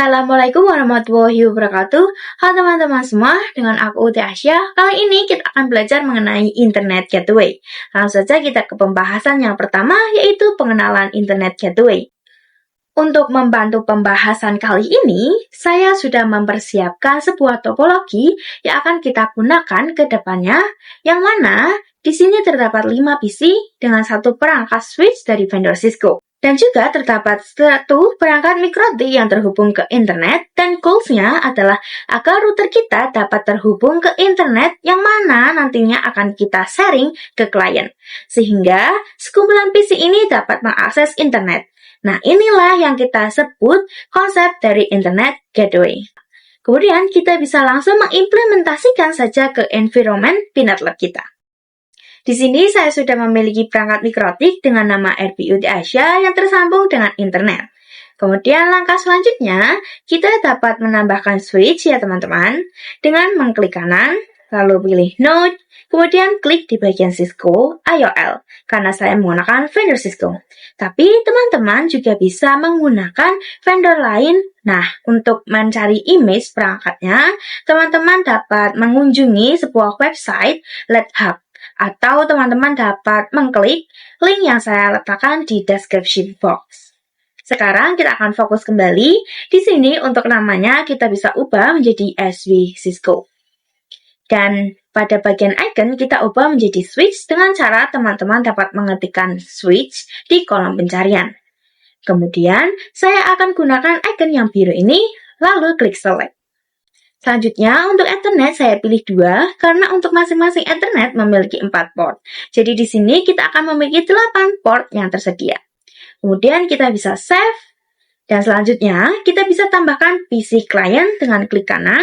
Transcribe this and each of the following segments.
Assalamualaikum warahmatullahi wabarakatuh. Halo teman-teman semua, dengan aku Uti Asya. Kali ini kita akan belajar mengenai Internet Gateway. Langsung saja kita ke pembahasan yang pertama, yaitu pengenalan Internet Gateway. Untuk membantu pembahasan kali ini, saya sudah mempersiapkan sebuah topologi yang akan kita gunakan ke depannya, yang mana di sini terdapat 5 PC dengan satu perangkat switch dari vendor Cisco. Dan juga terdapat satu perangkat MikroTik yang terhubung ke internet, dan goals-nya adalah agar router kita dapat terhubung ke internet yang mana nantinya akan kita sharing ke klien. Sehingga sekumpulan PC ini dapat mengakses internet. Nah, inilah yang kita sebut konsep dari Internet Gateway. Kemudian kita bisa langsung mengimplementasikan saja ke environment Peanut Lab kita. Di sini saya sudah memiliki perangkat MikroTik dengan nama RPUT Asia yang tersambung dengan internet. Kemudian langkah selanjutnya, kita dapat menambahkan switch ya teman-teman, dengan mengklik kanan, lalu pilih Node, kemudian klik di bagian Cisco IOL, karena saya menggunakan vendor Cisco. Tapi teman-teman juga bisa menggunakan vendor lain. Nah, untuk mencari image perangkatnya, teman-teman dapat mengunjungi sebuah website LedHub, atau teman-teman dapat mengklik link yang saya letakkan di description box. Sekarang kita akan fokus kembali. Di sini untuk namanya kita bisa ubah menjadi SV Cisco. Dan pada bagian icon kita ubah menjadi switch dengan cara teman-teman dapat mengetikkan switch di kolom pencarian. Kemudian saya akan gunakan icon yang biru ini, lalu klik select. Selanjutnya, untuk Ethernet saya pilih 2, karena untuk masing-masing Ethernet memiliki 4 port. Jadi di sini kita akan memiliki 8 port yang tersedia. Kemudian kita bisa save, dan selanjutnya kita bisa tambahkan PC client dengan klik kanan,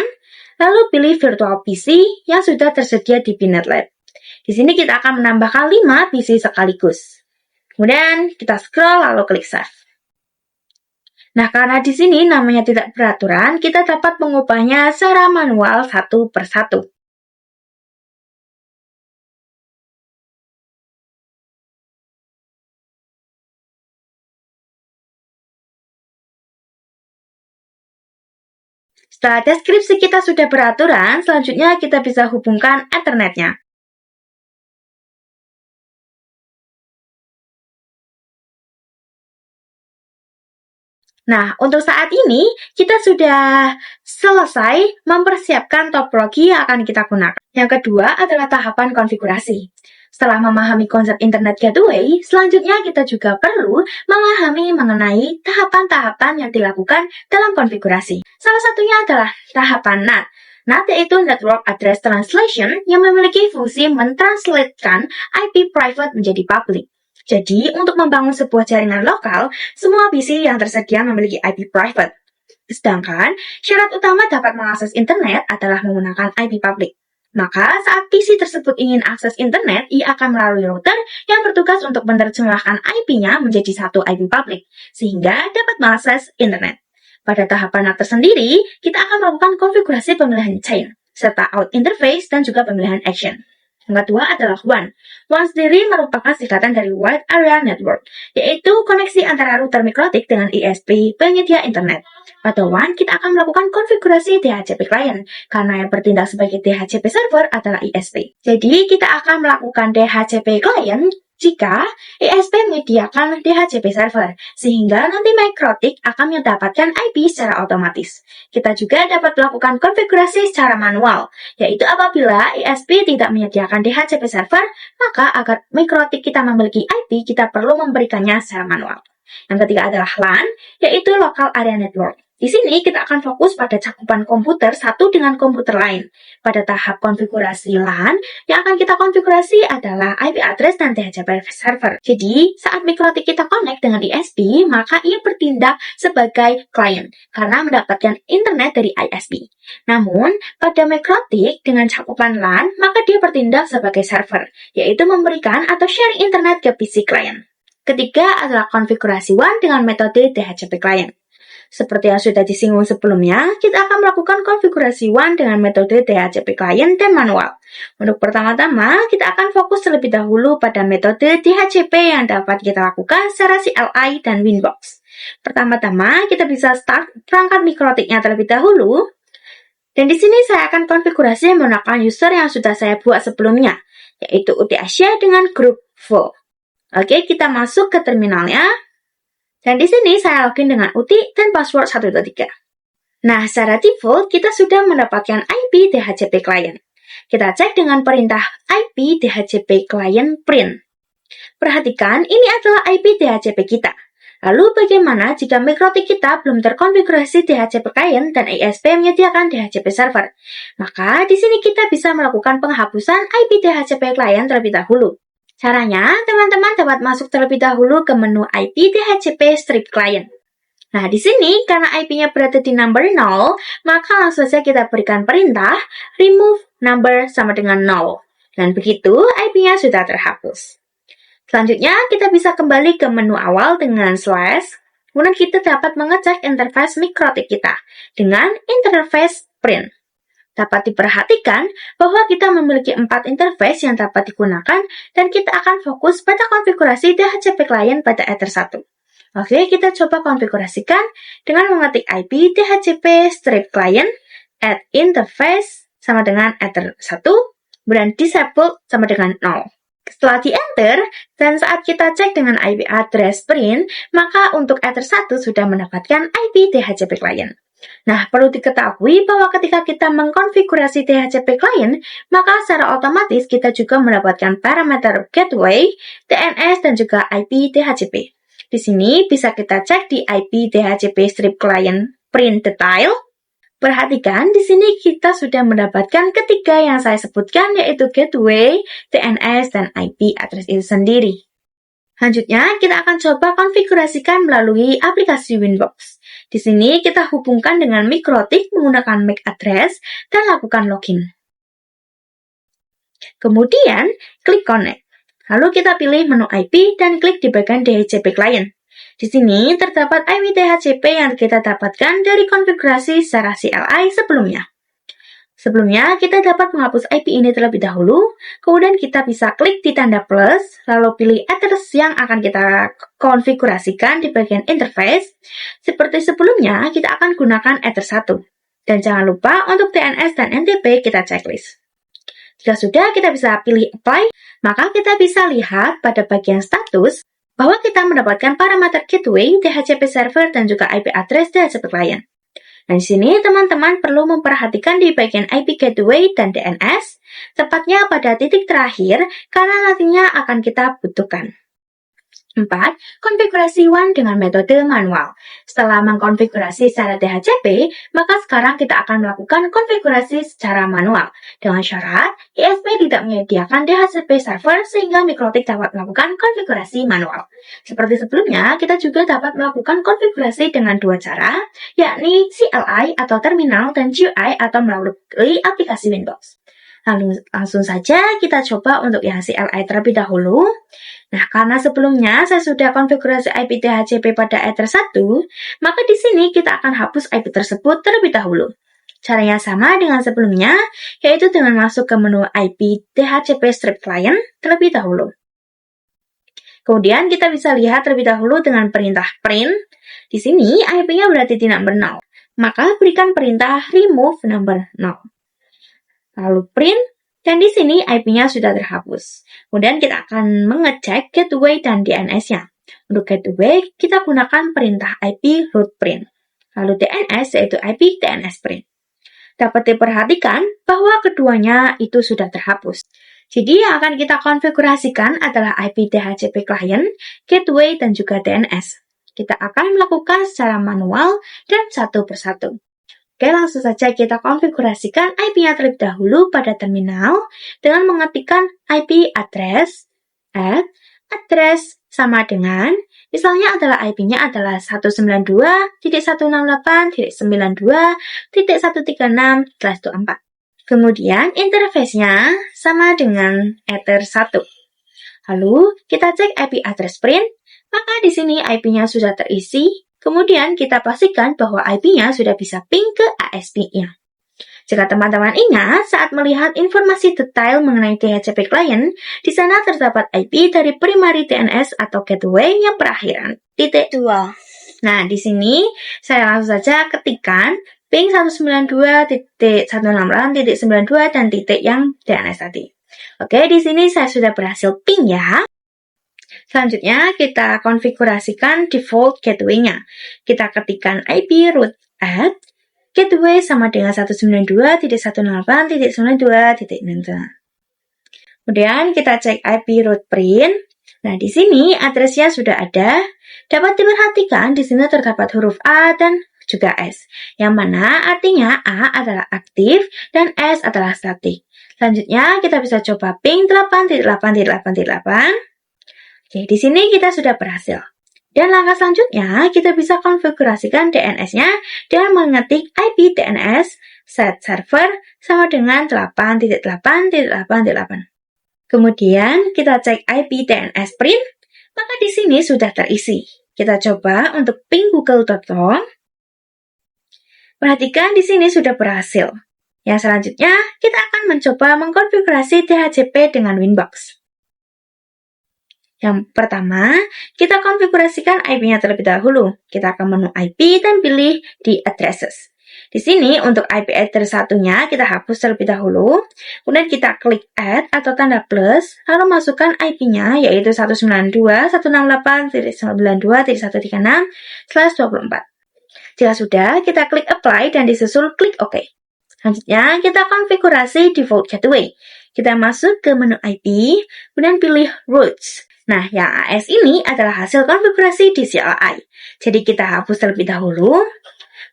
lalu pilih virtual PC yang sudah tersedia di Peanut Lab. Di sini kita akan menambahkan 5 PC sekaligus. Kemudian kita scroll lalu klik save. Nah, karena di sini namanya tidak beraturan, kita dapat mengubahnya secara manual satu per satu. Setelah deskripsi kita sudah beraturan, selanjutnya kita bisa hubungkan Ethernetnya. Nah, untuk saat ini, kita sudah selesai mempersiapkan topologi yang akan kita gunakan. Yang kedua adalah tahapan konfigurasi. Setelah memahami konsep Internet Gateway, selanjutnya kita juga perlu memahami mengenai tahapan-tahapan yang dilakukan dalam konfigurasi. Salah satunya adalah tahapan NAT. NAT yaitu Network Address Translation yang memiliki fungsi mentranslatekan IP private menjadi public. Jadi, untuk membangun sebuah jaringan lokal, semua PC yang tersedia memiliki IP private. Sedangkan, syarat utama dapat mengakses internet adalah menggunakan IP public. Maka, saat PC tersebut ingin akses internet, ia akan melalui router yang bertugas untuk menerjemahkan IP-nya menjadi satu IP public, sehingga dapat mengakses internet. Pada tahapan NAT tersendiri, kita akan melakukan konfigurasi pemilihan chain, serta out interface dan juga pemilihan action. Yang kedua adalah WAN. WAN sendiri merupakan singkatan dari Wide Area Network, yaitu koneksi antara router MikroTik dengan ISP penyedia internet. Pada WAN, kita akan melakukan konfigurasi DHCP client, karena yang bertindak sebagai DHCP server adalah ISP. Jadi, kita akan melakukan DHCP client jika ISP menyediakan DHCP server, sehingga nanti MikroTik akan mendapatkan IP secara otomatis. Kita juga dapat melakukan konfigurasi secara manual, yaitu apabila ISP tidak menyediakan DHCP server, maka agar MikroTik kita memiliki IP, kita perlu memberikannya secara manual. Yang ketiga adalah LAN, yaitu Local Area Network. Di sini kita akan fokus pada cakupan komputer satu dengan komputer lain. Pada tahap konfigurasi LAN, yang akan kita konfigurasi adalah IP address dan DHCP server. Jadi, saat MikroTik kita connect dengan ISP, maka ia bertindak sebagai client karena mendapatkan internet dari ISP. Namun, pada MikroTik dengan cakupan LAN, maka dia bertindak sebagai server, yaitu memberikan atau sharing internet ke PC client. Ketiga adalah konfigurasi WAN dengan metode DHCP client. Seperti yang sudah disinggung sebelumnya, kita akan melakukan konfigurasi WAN dengan metode DHCP client dan manual. Untuk pertama-tama, kita akan fokus terlebih dahulu pada metode DHCP yang dapat kita lakukan secara CLI dan Winbox. Pertama-tama, kita bisa start perangkat mikrotiknya terlebih dahulu. Dan di sini saya akan konfigurasi menggunakan user yang sudah saya buat sebelumnya, yaitu Uti Asia dengan grup Vo. Oke, kita masuk ke terminalnya. Dan di sini saya login dengan Uti dan password 123. Nah, secara default kita sudah mendapatkan IP DHCP client. Kita cek dengan perintah IP DHCP client print. Perhatikan, ini adalah IP DHCP kita. Lalu bagaimana jika mikrotik kita belum terkonfigurasi DHCP client dan ISP menyediakan DHCP server? Maka di sini kita bisa melakukan penghapusan IP DHCP client terlebih dahulu. Caranya, teman-teman dapat masuk terlebih dahulu ke menu IP DHCP strip client. Nah, di sini karena IP-nya berada di number 0, maka langsung saja kita berikan perintah remove number sama dengan 0. Dan begitu IP-nya sudah terhapus. Selanjutnya, kita bisa kembali ke menu awal dengan slash. Kemudian kita dapat mengecek interface mikrotik kita dengan interface print. Dapat diperhatikan bahwa kita memiliki 4 interface yang dapat digunakan dan kita akan fokus pada konfigurasi DHCP client pada Ether 1. Oke, kita coba konfigurasikan dengan mengetik IP DHCP strip client add interface sama dengan Ether 1 dan disable sama dengan 0. Setelah di-enter, dan saat kita cek dengan IP address print, maka untuk Ether 1 sudah mendapatkan IP DHCP client. Nah, perlu diketahui bahwa ketika kita mengkonfigurasi DHCP client, maka secara otomatis kita juga mendapatkan parameter gateway, DNS, dan juga IP DHCP. Di sini bisa kita cek di IP DHCP strip client print detail. Perhatikan, di sini kita sudah mendapatkan ketiga yang saya sebutkan, yaitu gateway, DNS, dan IP address itu sendiri. Selanjutnya, kita akan coba konfigurasikan melalui aplikasi Winbox. Di sini kita hubungkan dengan mikrotik menggunakan MAC address dan lakukan login. Kemudian, klik connect. Lalu kita pilih menu IP dan klik di bagian DHCP client. Di sini terdapat IP DHCP yang kita dapatkan dari konfigurasi secara CLI sebelumnya. Sebelumnya, kita dapat menghapus IP ini terlebih dahulu, kemudian kita bisa klik di tanda plus, lalu pilih address yang akan kita konfigurasikan di bagian interface. Seperti sebelumnya, kita akan gunakan Ether 1. Dan jangan lupa untuk DNS dan NTP kita checklist. Jika sudah, kita bisa pilih apply, maka kita bisa lihat pada bagian status bahwa kita mendapatkan parameter gateway, DHCP server, dan juga IP address DHCP client. Nah, di sini teman-teman perlu memperhatikan di bagian IP gateway dan DNS, tepatnya pada titik terakhir karena nantinya akan kita butuhkan. 4. Konfigurasi WAN dengan metode manual. Setelah mengkonfigurasi secara DHCP, maka sekarang kita akan melakukan konfigurasi secara manual. Dengan syarat, ISP tidak menyediakan DHCP server sehingga mikrotik dapat melakukan konfigurasi manual. Seperti sebelumnya, kita juga dapat melakukan konfigurasi dengan dua cara, yakni CLI atau terminal dan GUI atau melalui aplikasi Winbox. Lalu langsung saja kita coba untuk yang CLI terlebih dahulu. Nah, karena sebelumnya saya sudah konfigurasi IP DHCP pada Ether 1, maka di sini kita akan hapus IP tersebut terlebih dahulu. Caranya sama dengan sebelumnya, yaitu dengan masuk ke menu IP DHCP strip client terlebih dahulu. Kemudian kita bisa lihat terlebih dahulu dengan perintah print. Di sini IP-nya berarti di number 0. Maka berikan perintah remove number 0. Lalu print. Dan di sini IP-nya sudah terhapus. Kemudian kita akan mengecek gateway dan DNS-nya. Untuk gateway, kita gunakan perintah IP route print. Lalu DNS yaitu IP DNS print. Dapat diperhatikan bahwa keduanya itu sudah terhapus. Jadi yang akan kita konfigurasikan adalah IP DHCP client, gateway, dan juga DNS. Kita akan melakukan secara manual dan satu persatu. Oke, langsung saja kita konfigurasikan IP-nya terlebih dahulu pada terminal dengan mengetikkan IP address, address sama dengan, misalnya adalah IP-nya adalah 192.168.92.136/4. Kemudian interface-nya sama dengan Ether 1. Lalu kita cek IP address print, maka di sini IP-nya sudah terisi. Kemudian kita pastikan bahwa IP-nya sudah bisa ping ke ASP-nya. Jika teman-teman ingat, saat melihat informasi detail mengenai DHCP client, di sana terdapat IP dari primary DNS atau gateway yang berakhiran .2. Nah, di sini saya langsung saja ketikkan ping 192.168.92 dan titik yang DNS tadi. Oke, di sini saya sudah berhasil ping ya. Selanjutnya, kita konfigurasikan default gateway-nya. Kita ketikkan IP root at gateway sama dengan 192.168.92. Kemudian kita cek IP root print. Nah, di sini address-nya sudah ada. Dapat diperhatikan di sini terdapat huruf A dan juga S, yang mana artinya A adalah aktif dan S adalah static. Selanjutnya kita bisa coba ping 8.8.8.8. Oke, di sini kita sudah berhasil. Dan langkah selanjutnya, kita bisa konfigurasikan DNS-nya dengan mengetik IP DNS set server sama dengan 8.8.8.8. Kemudian kita cek IP DNS print, maka di sini sudah terisi. Kita coba untuk ping google.com. Perhatikan di sini sudah berhasil. Yang selanjutnya, kita akan mencoba mengkonfigurasi DHCP dengan Winbox. Yang pertama, kita konfigurasikan IP-nya terlebih dahulu. Kita ke menu IP dan pilih di Addresses. Di sini untuk IP address satunya kita hapus terlebih dahulu. Kemudian kita klik Add atau tanda plus, lalu masukkan IP-nya yaitu 192.168.92.136/24. Jika sudah, kita klik Apply dan disusul klik OK. Selanjutnya, kita konfigurasi default gateway. Kita masuk ke menu IP, kemudian pilih Routes. Nah, yang AS ini adalah hasil konfigurasi di CLI. Jadi kita hapus terlebih dahulu.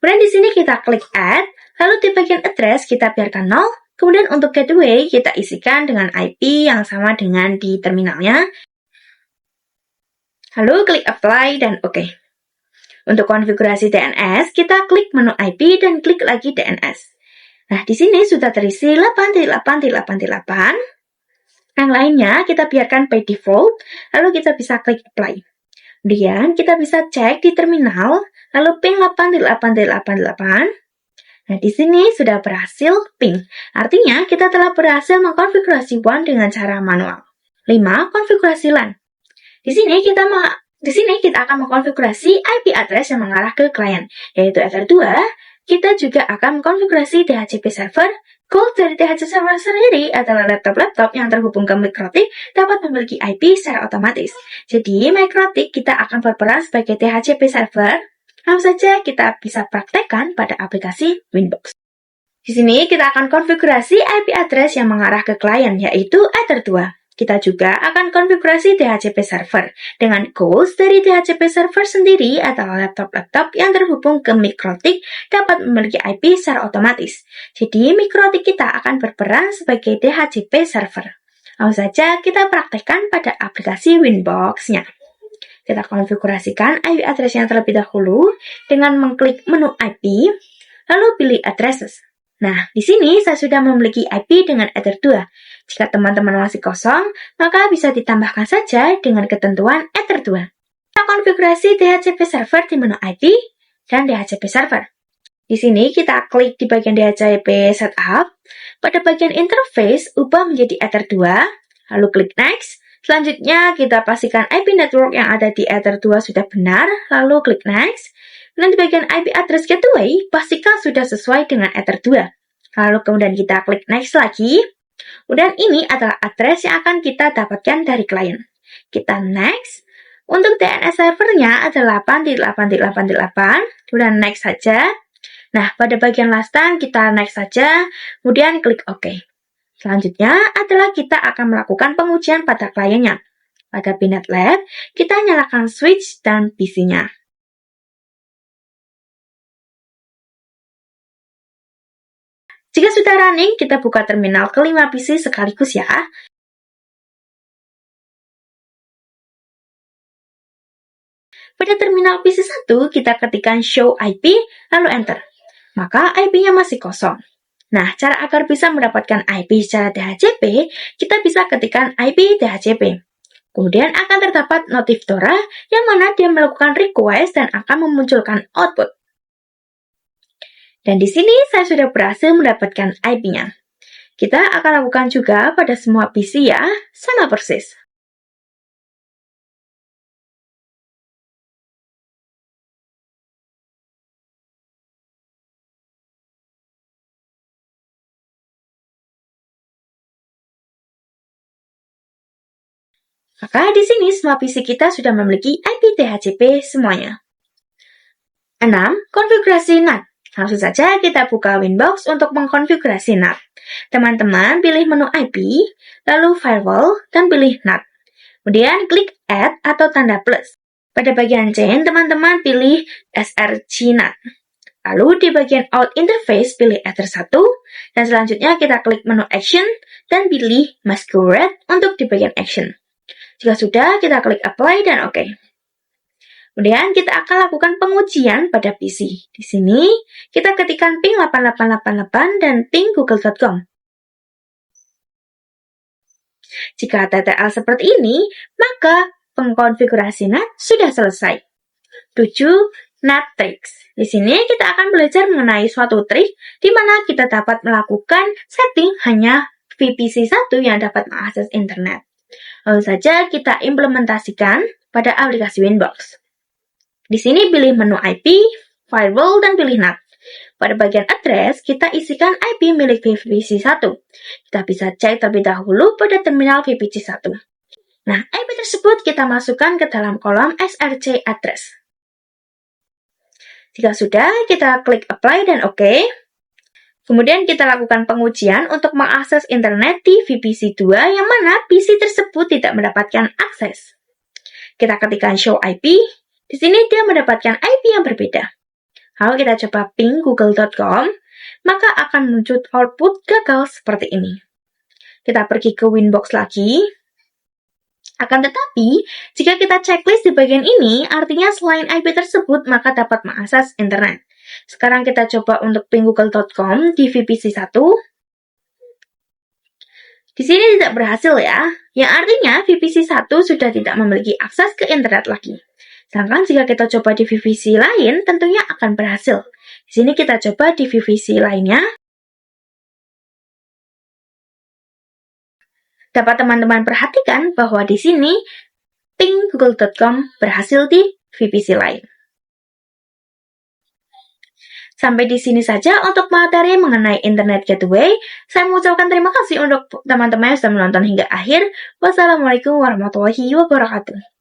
Kemudian di sini kita klik Add, lalu di bagian address kita biarkan 0. Kemudian untuk gateway kita isikan dengan IP yang sama dengan di terminalnya. Lalu klik Apply dan OK. Untuk konfigurasi DNS, kita klik menu IP dan klik lagi DNS. Nah, di sini sudah terisi 8.8.8.8. Yang lainnya kita biarkan by default, lalu kita bisa klik Apply. Kemudian kita bisa cek di terminal, lalu ping 8.8.8.8. Nah, di sini sudah berhasil ping. Artinya kita telah berhasil mengkonfigurasi WAN dengan cara manual. 5. Konfigurasi LAN. Di sini kita akan mengkonfigurasi IP address yang mengarah ke klien, yaitu Ether 2. Kita juga akan mengkonfigurasi DHCP server. Goals dari DHCP server sendiri adalah laptop-laptop yang terhubung ke Mikrotik dapat memiliki IP secara otomatis. Jadi, Mikrotik kita akan berperan sebagai DHCP server. Langsung saja kita bisa praktekkan pada aplikasi Winbox. Di sini kita akan konfigurasi IP address yang mengarah ke klien, yaitu Ether 2. Kita juga akan konfigurasi DHCP server. Dengan goals dari DHCP server sendiri adalah laptop-laptop yang terhubung ke Mikrotik dapat memiliki IP secara otomatis. Jadi, Mikrotik kita akan berperan sebagai DHCP server. Langsung saja kita praktekkan pada aplikasi Winbox-nya. Kita konfigurasikan IP address-nya terlebih dahulu dengan mengklik menu IP, lalu pilih Addresses. Nah, di sini saya sudah memiliki IP dengan Ether 2. Jika teman-teman masih kosong, maka bisa ditambahkan saja dengan ketentuan Ether 2. Kita konfigurasi DHCP server di menu IP dan DHCP server. Di sini kita klik di bagian DHCP Setup. Pada bagian Interface, ubah menjadi Ether 2, lalu klik Next. Selanjutnya, kita pastikan IP network yang ada di Ether 2 sudah benar, lalu klik Next. Dan di bagian IP address gateway, pastikan sudah sesuai dengan Ether 2. Lalu kemudian kita klik Next lagi. Kemudian ini adalah address yang akan kita dapatkan dari klien. Kita Next. Untuk DNS servernya adalah 8.8.8.8. Kemudian Next saja. Nah, pada bagian lastan kita Next saja. Kemudian klik OK. Selanjutnya adalah kita akan melakukan pengujian pada kliennya. Pada Pinet Lab, kita nyalakan switch dan PC-nya. Jika sudah running, kita buka terminal ke-5 PC sekaligus ya. Pada terminal PC 1, kita ketikkan show IP, lalu enter. Maka IP-nya masih kosong. Nah, cara agar bisa mendapatkan IP secara DHCP, kita bisa ketikkan IP DHCP. Kemudian akan terdapat notif Dora yang mana dia melakukan request dan akan memunculkan output. Dan di sini saya sudah berhasil mendapatkan IP-nya. Kita akan lakukan juga pada semua PC ya, sama persis. Maka di sini semua PC kita sudah memiliki IP DHCP semuanya. 6. Konfigurasi NAT. Langsung saja kita buka Winbox untuk mengkonfigurasi NAT. Teman-teman pilih menu IP, lalu Firewall, dan pilih NAT. Kemudian klik Add atau tanda plus. Pada bagian chain, teman-teman pilih SRC NAT. Lalu di bagian Out Interface, pilih Ether 1, dan selanjutnya kita klik menu Action, dan pilih Masquerade untuk di bagian Action. Jika sudah, kita klik Apply dan OK. Kemudian kita akan lakukan pengujian pada PC. Di sini, kita ketikkan ping 8888 dan ping google.com. Jika TTL seperti ini, maka pengkonfigurasi NAT sudah selesai. 7. NAT tricks. Di sini kita akan belajar mengenai suatu trik di mana kita dapat melakukan setting hanya VPC 1 yang dapat mengakses internet. Lalu saja kita implementasikan pada aplikasi Winbox. Di sini pilih menu IP, Firewall, dan pilih NAT. Pada bagian address, kita isikan IP milik VPC 1. Kita bisa cek terlebih dahulu pada terminal VPC 1. Nah, IP tersebut kita masukkan ke dalam kolom SRC address. Jika sudah, kita klik Apply dan OK. Kemudian kita lakukan pengujian untuk mengakses internet di VPC 2 yang mana PC tersebut tidak mendapatkan akses. Kita ketikkan Show IP. Di sini dia mendapatkan IP yang berbeda. Kalau kita coba ping google.com, maka akan muncul output gagal seperti ini. Kita pergi ke Winbox lagi. Akan tetapi, jika kita checklist di bagian ini, artinya selain IP tersebut, maka dapat mengakses internet. Sekarang kita coba untuk ping google.com di VPC 1. Di sini tidak berhasil ya, yang artinya VPC 1 sudah tidak memiliki akses ke internet lagi. Sedangkan jika kita coba di VPC lain, tentunya akan berhasil. Di sini kita coba di VPC lainnya. Dapat teman-teman perhatikan bahwa di sini ping google.com berhasil di VPC lain. Sampai di sini saja untuk materi mengenai Internet Gateway. Saya mengucapkan terima kasih untuk teman-teman yang sudah menonton hingga akhir. Wassalamualaikum warahmatullahi wabarakatuh.